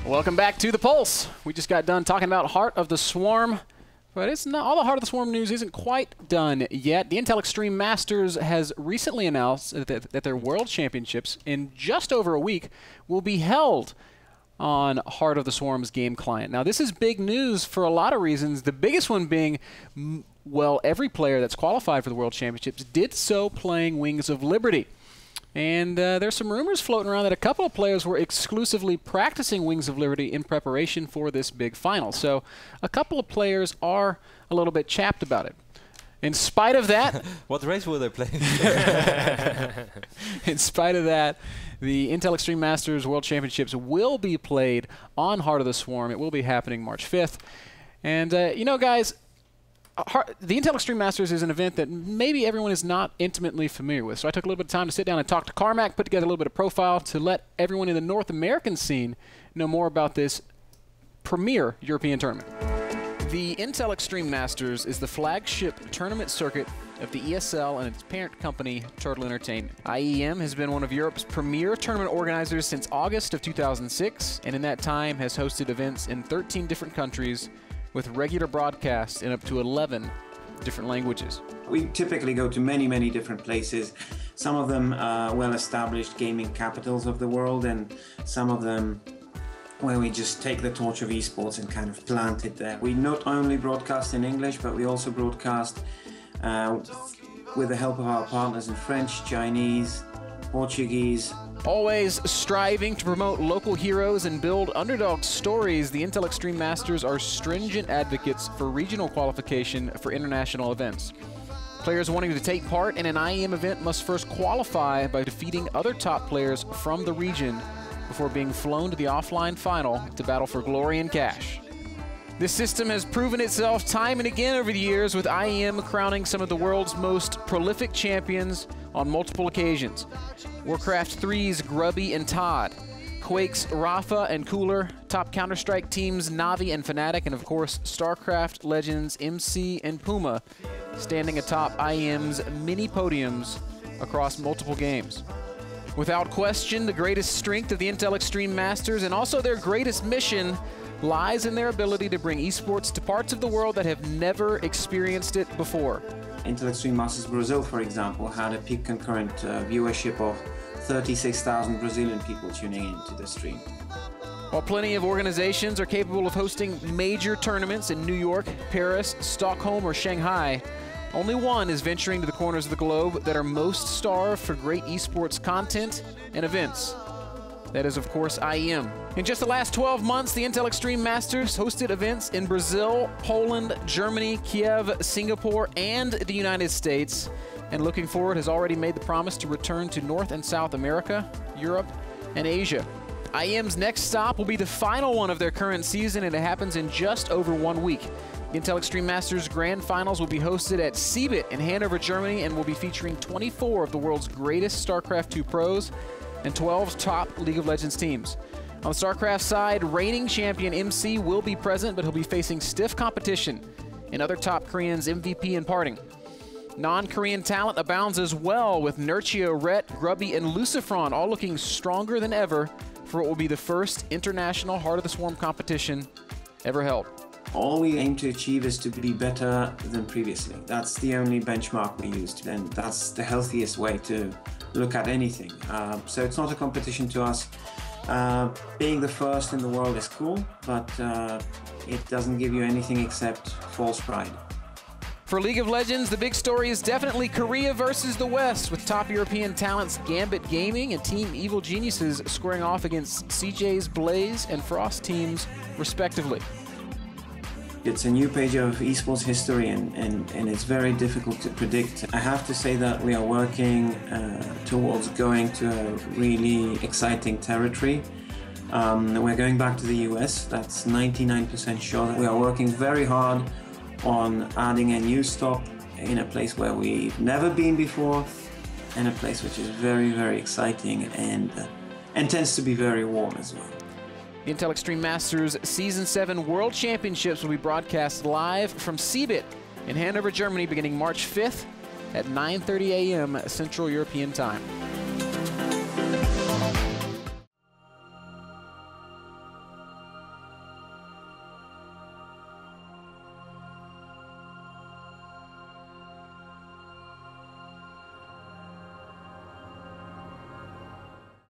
Welcome back to The Pulse. We just got done talking about Heart of the Swarm, but it's not all the Heart of the Swarm news isn't quite done yet. The Intel Extreme Masters has recently announced that their World Championships in just over a week will be held on Heart of the Swarm's game client. Now, this is big news for a lot of reasons, the biggest one being, well, every player that's qualified for the World Championships did so playing Wings of Liberty. And there's some rumors floating around that a couple of players were exclusively practicing Wings of Liberty in preparation for this big final. So a couple of players are a little bit chapped about it. In spite of that... What race were they playing? In spite of that, the Intel Extreme Masters World Championships will be played on Heart of the Swarm. It will be happening March 5th. And, you know, guys... the Intel Extreme Masters is an event that maybe everyone is not intimately familiar with. So I took a little bit of time to sit down and talk to Carmac, put together a little bit of profile to let everyone in the North American scene know more about this premier European tournament. The Intel Extreme Masters is the flagship tournament circuit of the ESL and its parent company, Turtle Entertainment. IEM has been one of Europe's premier tournament organizers since August of 2006, and in that time has hosted events in 13 different countries with regular broadcasts in up to 11 different languages. We typically go to many, many different places. Some of them are well-established gaming capitals of the world, and some of them where we just take the torch of esports and kind of plant it there. We not only broadcast in English, but we also broadcast with the help of our partners in French, Chinese, Portuguese. Always striving to promote local heroes and build underdog stories, the Intel Extreme Masters are stringent advocates for regional qualification for international events. Players wanting to take part in an IEM event must first qualify by defeating other top players from the region before being flown to the offline final to battle for glory and cash. This system has proven itself time and again over the years, with IEM crowning some of the world's most prolific champions on multiple occasions. Warcraft 3's Grubby and Todd, Quake's Rafa and Cooler, top Counter-Strike teams Navi and Fnatic, and of course Starcraft legends MC and Puma, standing atop IEM's mini podiums across multiple games. Without question, the greatest strength of the Intel Extreme Masters, and also their greatest mission, lies in their ability to bring esports to parts of the world that have never experienced it before. Intel Extreme Masters Brazil, for example, had a peak concurrent viewership of 36,000 Brazilian people tuning into the stream. While plenty of organizations are capable of hosting major tournaments in New York, Paris, Stockholm, or Shanghai, only one is venturing to the corners of the globe that are most starved for great esports content and events. That is, of course, IEM. In just the last 12 months, the Intel Extreme Masters hosted events in Brazil, Poland, Germany, Kiev, Singapore, and the United States. And looking forward, has already made the promise to return to North and South America, Europe, and Asia. IEM's next stop will be the final one of their current season, and it happens in just over 1 week. The Intel Extreme Masters Grand Finals will be hosted at CeBIT in Hanover, Germany, and will be featuring 24 of the world's greatest StarCraft II pros and 12 top League of Legends teams. On the StarCraft side, reigning champion MC will be present, but he'll be facing stiff competition in other top Koreans MVP and Parting. Non-Korean talent abounds as well, with Nurchio, Rhett, Grubby, and Lucifron all looking stronger than ever for what will be the first international Heart of the Swarm competition ever held. All we aim to achieve is to be better than previously. That's the only benchmark we used, and that's the healthiest way to look at anything. So it's not a competition to us. Being the first in the world is cool, but it doesn't give you anything except false pride. For League of Legends, the big story is definitely Korea versus the West, with top European talents Gambit Gaming and Team Evil Geniuses squaring off against CJ's Blaze and Frost teams, respectively. It's a new page of esports history, and it's very difficult to predict. I have to say that we are working towards going to a really exciting territory. We're going back to the US, that's 99% sure. We are working very hard on adding a new stop in a place where we've never been before, and a place which is very, very exciting and tends to be very warm as well. The Intel Extreme Masters Season 7 World Championships will be broadcast live from CeBIT in Hanover, Germany, beginning March 5th at 9:30 a.m. Central European Time.